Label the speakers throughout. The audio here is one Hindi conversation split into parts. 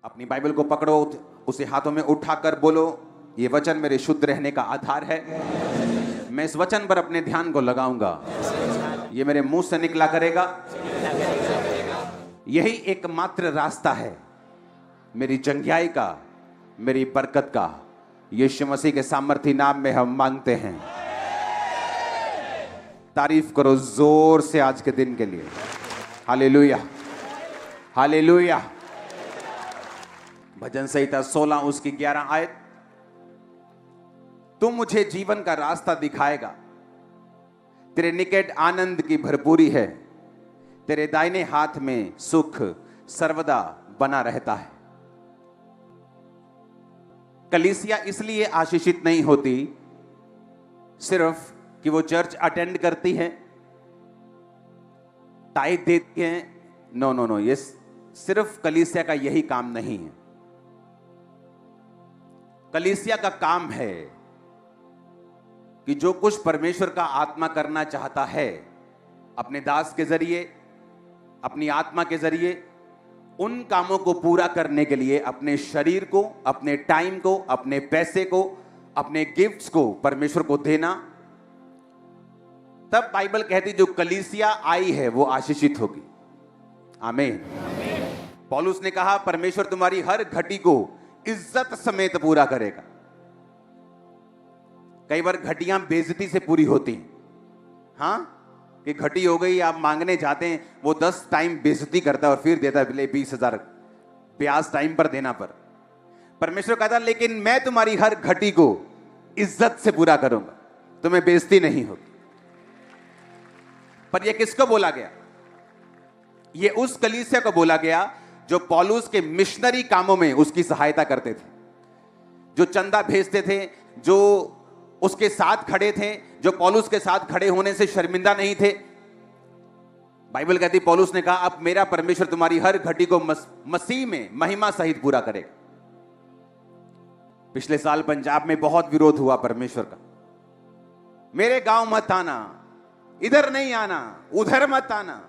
Speaker 1: अपनी बाइबल को पकड़ो, उसे हाथों में उठाकर बोलो, ये वचन मेरे शुद्ध रहने का आधार है। मैं इस वचन पर अपने ध्यान को लगाऊंगा, ये मेरे मुंह से निकला करेगा। यही एकमात्र रास्ता है मेरी जंगियाई का, मेरी बरकत का। यीशु मसीह के सामर्थी नाम में हम मांगते हैं। तारीफ करो जोर से आज के दिन के लिए। Hallelujah, hallelujah. भजन संहिता 16 उसकी 11 आयत। तू मुझे जीवन का रास्ता दिखाएगा, तेरे निकट आनंद की भरपूरी है, तेरे दाहिने हाथ में सुख सर्वदा बना रहता है। कलीसिया इसलिए आशीषित नहीं होती सिर्फ कि वो चर्च अटेंड करती है, टाइट देती है। नो नो नो, ये सिर्फ कलीसिया का यही काम नहीं है। कलीसिया का काम है कि जो कुछ परमेश्वर का आत्मा करना चाहता है अपने दास के जरिए, अपनी आत्मा के जरिए, उन कामों को पूरा करने के लिए अपने शरीर को, अपने टाइम को, अपने पैसे को, अपने गिफ्ट्स को परमेश्वर को देना। तब बाइबल कहती जो कलीसिया आई है वो आशीषित होगी। आमीन। पौलुस ने कहा परमेश्वर तुम्हारी हर घटी को इज्जत समेत पूरा करेगा। कई बार घटियां बेइज्जती से पूरी होती हैं, हाँ, कि घटी हो गई, आप मांगने जाते हैं, वो 10 टाइम बेइज्जती करता है और फिर देता है 20,000 ब्याज टाइम पर देना पर। परमेश्वर कहता लेकिन मैं तुम्हारी हर घटी को इज्जत से पूरा करूंगा, तुम्हें बेइज्जती नहीं होगी। पर यह किसको बोला गया? ये उस कलीसिया को बोला गया जो पौलुस के मिशनरी कामों में उसकी सहायता करते थे, जो चंदा भेजते थे, जो उसके साथ खड़े थे, जो पौलुस के साथ खड़े होने से शर्मिंदा नहीं थे। बाइबल कहती पौलुस ने कहा अब मेरा परमेश्वर तुम्हारी हर घटी को मसीह में महिमा सहित पूरा करेगा। पिछले साल पंजाब में बहुत विरोध हुआ परमेश्वर का, मेरे गांव मत आना, इधर नहीं आना, उधर मत आना।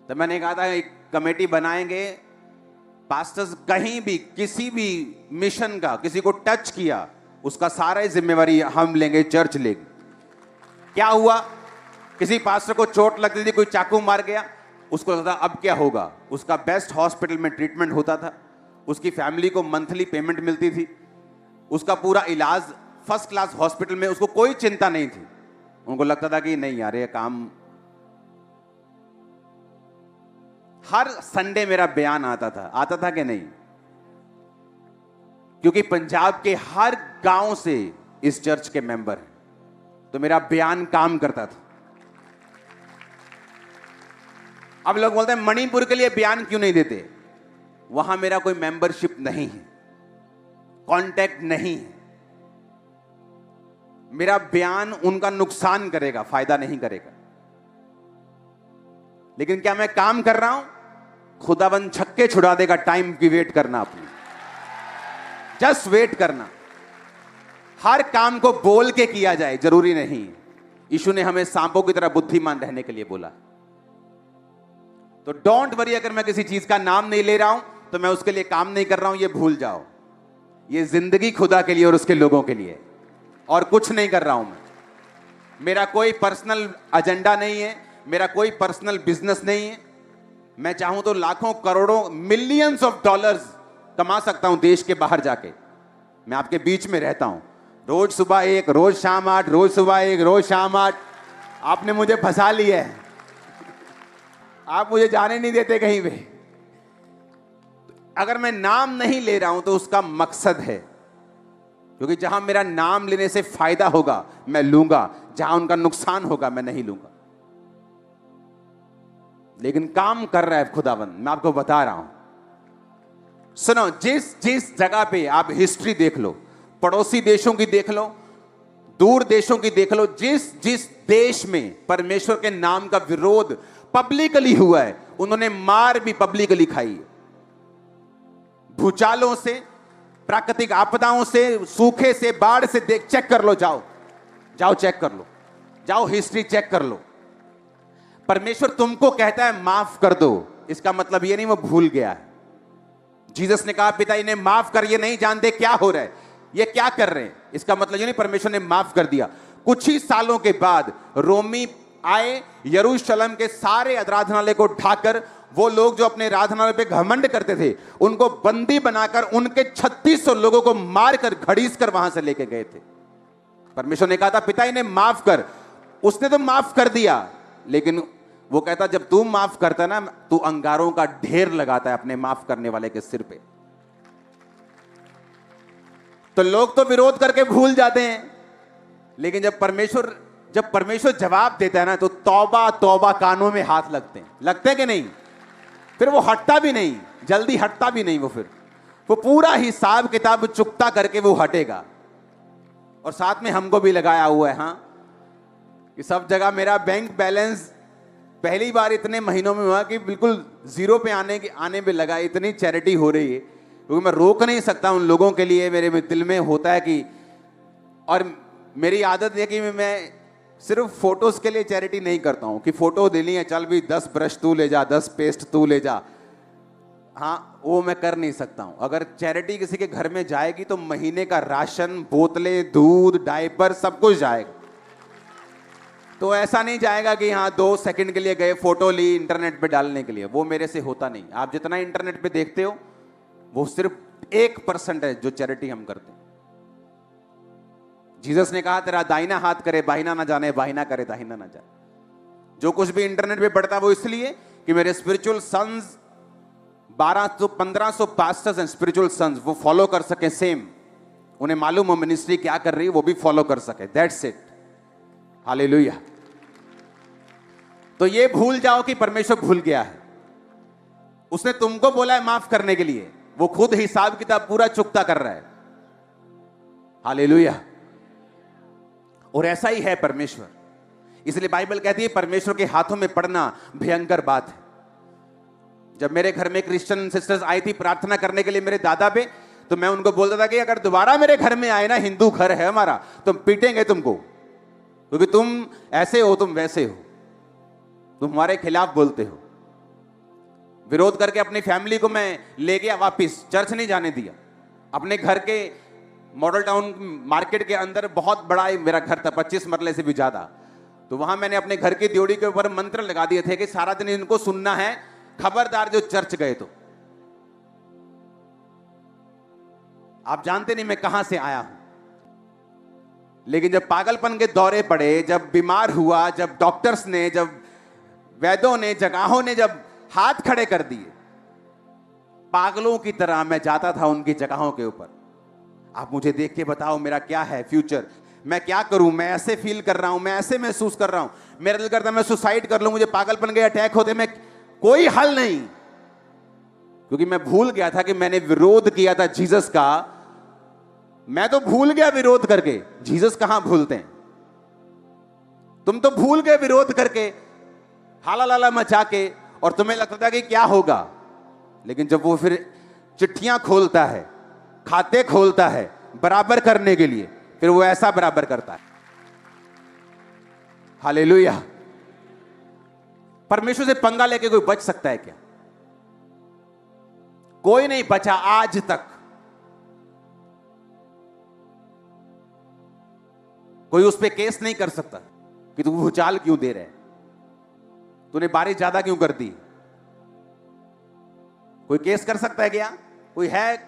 Speaker 1: तो मैंने कहा था एक कमेटी बनाएंगे, पास्टर्स कहीं भी किसी भी मिशन का किसी को टच किया उसका सारा जिम्मेवारी हम लेंगे, चर्च लेगी। क्या हुआ? किसी पास्टर को चोट लगती थी, कोई चाकू मार गया, उसको लगता अब क्या होगा, उसका बेस्ट हॉस्पिटल में ट्रीटमेंट होता था, उसकी फैमिली को मंथली पेमेंट मिलती थी, उसका पूरा इलाज फर्स्ट क्लास हॉस्पिटल में, उसको कोई चिंता नहीं थी। उनको लगता था कि नहीं यार ये काम। हर संडे मेरा बयान आता था कि नहीं? क्योंकि पंजाब के हर गांव से इस चर्च के मेंबर हैं, तो मेरा बयान काम करता था। अब लोग बोलते हैं मणिपुर के लिए बयान क्यों नहीं देते? वहां मेरा कोई मेंबरशिप नहीं है, कांटेक्ट नहीं है। मेरा बयान उनका नुकसान करेगा, फायदा नहीं करेगा। लेकिन क्या मैं काम कर रहा हूं? खुदाबंद छक्के छुड़ा देगा। टाइम की वेट करना, अपनी जस्ट वेट करना। हर काम को बोल के किया जाए जरूरी नहीं। यीशु ने हमें सांपों की तरह बुद्धिमान रहने के लिए बोला। तो डोंट वरी, अगर मैं किसी चीज का नाम नहीं ले रहा हूं तो मैं उसके लिए काम नहीं कर रहा हूं, ये भूल जाओ। ये जिंदगी खुदा के लिए और उसके लोगों के लिए, और कुछ नहीं कर रहा हूं मैं। मेरा कोई पर्सनल एजेंडा नहीं है, मेरा कोई पर्सनल बिजनेस नहीं है। मैं चाहूं तो लाखों करोड़ों मिलियंस ऑफ डॉलर्स कमा सकता हूं देश के बाहर जाके। मैं आपके बीच में रहता हूं, रोज सुबह 1, रोज शाम 8, रोज सुबह 1, रोज शाम 8। आपने मुझे फंसा लिया है, आप मुझे जाने नहीं देते कहीं पे। अगर मैं नाम नहीं ले रहा हूं तो उसका मकसद है, क्योंकि जहां मेरा नाम लेने से फायदा होगा मैं लूंगा, जहां उनका नुकसान होगा मैं नहीं लूंगा। लेकिन काम कर रहा है खुदावंद, मैं आपको बता रहा हूं। सुनो, जिस जगह पे आप हिस्ट्री देख लो, पड़ोसी देशों की देख लो, दूर देशों की देख लो, जिस देश में परमेश्वर के नाम का विरोध पब्लिकली हुआ है, उन्होंने मार भी पब्लिकली खाई है। भूचालों से, प्राकृतिक आपदाओं से, सूखे से, बाढ़ से, चेक कर लो, जाओ चेक कर लो, जाओ हिस्ट्री चेक कर लो। परमेश्वर तुमको कहता है माफ कर दो, इसका मतलब ये नहीं वो भूल गया है। जीसस ने कहा पिता इन्हें माफ कर, ये नहीं जानते क्या हो रहा है, ये क्या कर रहे हैं। इसका मतलब ये नहीं परमेश्वर ने माफ कर दिया। कुछ ही सालों के बाद रोमी आए, यरूशलेम के सारे आराधनालय को ढाकर, वो लोग जो अपने आराधनालय पे घमंड करते थे उनको बंदी बनाकर उनके 3600 लोगों को मारकर घड़ीस कर वहां से लेके गए थे। परमेश्वर ने कहा था पिता इन्हें माफ कर, उसने तो माफ कर दिया, लेकिन वो कहता जब तू माफ करता ना, तू अंगारों का ढेर लगाता है अपने माफ करने वाले के सिर पे। तो लोग तो विरोध करके भूल जाते हैं, लेकिन जब परमेश्वर जवाब देता है ना, तो तौबा तौबा कानों में हाथ लगते हैं कि नहीं। फिर वो हटता भी नहीं, जल्दी हटता भी नहीं। वो पूरा हिसाब किताब चुकता करके वो हटेगा। और साथ में हमको भी लगाया हुआ है, हाँ, कि सब जगह मेरा बैंक बैलेंस पहली बार इतने महीनों में हुआ कि बिल्कुल जीरो पे आने पे लगा। इतनी चैरिटी हो रही है, क्योंकि मैं रोक नहीं सकता उन लोगों के लिए। मेरे दिल में होता है कि, और मेरी आदत है कि मैं सिर्फ फोटोज के लिए चैरिटी नहीं करता हूं कि फोटो देनी है, चल भी 10 ब्रश तू ले जा, 10 पेस्ट तू ले जा। हाँ, वो मैं कर नहीं सकता हूं। अगर चैरिटी किसी के घर में जाएगी तो महीने का राशन, बोतलें, दूध, डायपर सब कुछ जाएगा। तो ऐसा नहीं जाएगा कि हाँ 2 सेकंड के लिए गए, फोटो ली, इंटरनेट पे डालने के लिए। वो मेरे से होता नहीं। आप जितना इंटरनेट पे देखते हो वो सिर्फ 1% है जो चैरिटी हम करते हैं। जीसस ने कहा तेरा दाहिना हाथ करे बाहिना ना जाने, बाहिना करे दाहिना ना जाने। जो कुछ भी इंटरनेट पे पढ़ता है वो इसलिए कि मेरे spiritual sons 1500 pastors and spiritual sons वो फॉलो कर सके सेम। उन्हें मालूम हो मिनिस्ट्री क्या कर रही है, वो भी फॉलो कर सके। That's it. हालेलुया। तो ये भूल जाओ कि परमेश्वर भूल गया है। उसने तुमको बोला है माफ करने के लिए, वो खुद हिसाब किताब पूरा चुकता कर रहा है। हालेलुया। और ऐसा ही है परमेश्वर। इसलिए बाइबल कहती है परमेश्वर के हाथों में पड़ना भयंकर बात है। जब मेरे घर में क्रिश्चियन सिस्टर्स आई थी प्रार्थना करने के लिए मेरे दादा पे, तो मैं उनको बोलता था कि अगर दोबारा मेरे घर में आए ना, हिंदू घर है हमारा, तो पीटेंगे तुमको, क्योंकि तुम ऐसे हो, तुम वैसे हो, तुम हमारे खिलाफ बोलते हो। विरोध करके अपनी फैमिली को मैं ले गया वापिस, चर्च नहीं जाने दिया। अपने घर के मॉडल टाउन मार्केट के अंदर बहुत बड़ा मेरा घर था, 25 मरले से भी ज्यादा। तो वहां मैंने अपने घर की ड्योढ़ी के ऊपर मंत्र लगा दिए थे कि सारा दिन इनको सुनना है, खबरदार जो चर्च गए तो। आप जानते नहीं मैं कहां से आया हूं, लेकिन जब पागलपन के दौरे पड़े, जब बीमार हुआ, जब डॉक्टर्स ने, जब वैद्यों ने, जगहों ने जब हाथ खड़े कर दिए, पागलों की तरह मैं जाता था उनकी जगहों के ऊपर। आप मुझे देख के बताओ मेरा क्या है फ्यूचर, मैं क्या करूं, मैं ऐसे फील कर रहा हूं, मैं ऐसे महसूस कर रहा हूं, मेरा दिल करता मैं सुसाइड कर लूं, मुझे पागलपन के अटैक होते, मैं कोई हल नहीं। क्योंकि मैं भूल गया था कि मैंने विरोध किया था जीसस का। मैं तो भूल गया विरोध करके, जीसस कहां भूलते हैं। तुम तो भूल गए विरोध करके, हाला लाला मचा के, और तुम्हें लगता था कि क्या होगा। लेकिन जब वो फिर चिट्ठियां खोलता है, खाते खोलता है बराबर करने के लिए, फिर वो ऐसा बराबर करता है। हालेलुया। परमेश्वर से पंगा लेके कोई बच सकता है क्या? कोई नहीं बचा आज तक। कोई उस पर केस नहीं कर सकता कि तू भूचाल क्यों दे रहे, तूने बारिश ज्यादा क्यों कर दी। कोई केस कर सकता है क्या? कोई है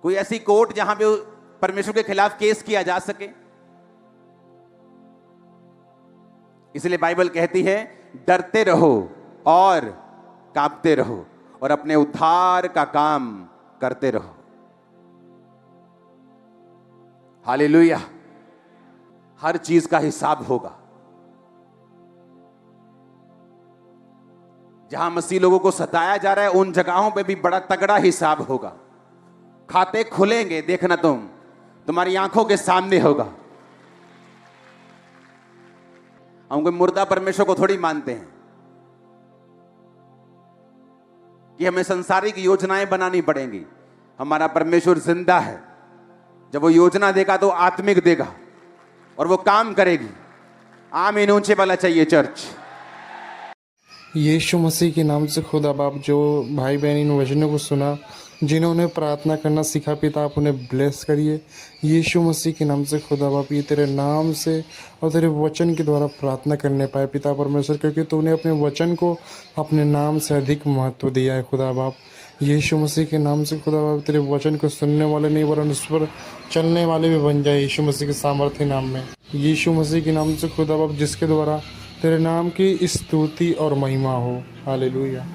Speaker 1: कोई ऐसी कोर्ट जहां पे परमेश्वर के खिलाफ केस किया जा सके? इसलिए बाइबल कहती है डरते रहो और कांपते रहो और अपने उद्धार का काम करते रहो। हालेलुया। हर चीज का हिसाब होगा। जहां मसीह लोगों को सताया जा रहा है उन जगहों पे भी बड़ा तगड़ा हिसाब होगा। खाते खुलेंगे, देखना तुम्हारी आंखों के सामने होगा। हम कोई मुर्दा परमेश्वर को थोड़ी मानते हैं कि हमें संसारिक योजनाएं बनानी पड़ेंगी। हमारा परमेश्वर जिंदा है। जब वो योजना देगा तो आत्मिक देगा और वो काम करेगी। आमीन ऊंचे वाला चाहिए चर्च।
Speaker 2: यीशु मसीह के नाम से खुदा बाप जो भाई बहन इन वचनों को सुना, जिन्होंने प्रार्थना करना सीखा, पिता आप उन्हें ब्लेस करिए यीशु मसीह के नाम से खुदा बाप। ये तेरे नाम से और तेरे वचन के द्वारा प्रार्थना करने पाए पिता परमेश्वर, क्योंकि तूने अपने वचन को अपने नाम से अधिक महत्व दिया है खुदा बाप। यीशु मसीह के नाम से खुदा बाप तेरे वचन को सुनने वाले नहीं वरन उस पर चलने वाले भी बन जाए यीशु मसीह के सामर्थ्य नाम में। यीशु मसीह के नाम से खुदा बाप जिसके द्वारा तेरे नाम की स्तुति और महिमा हो। हालेलुया।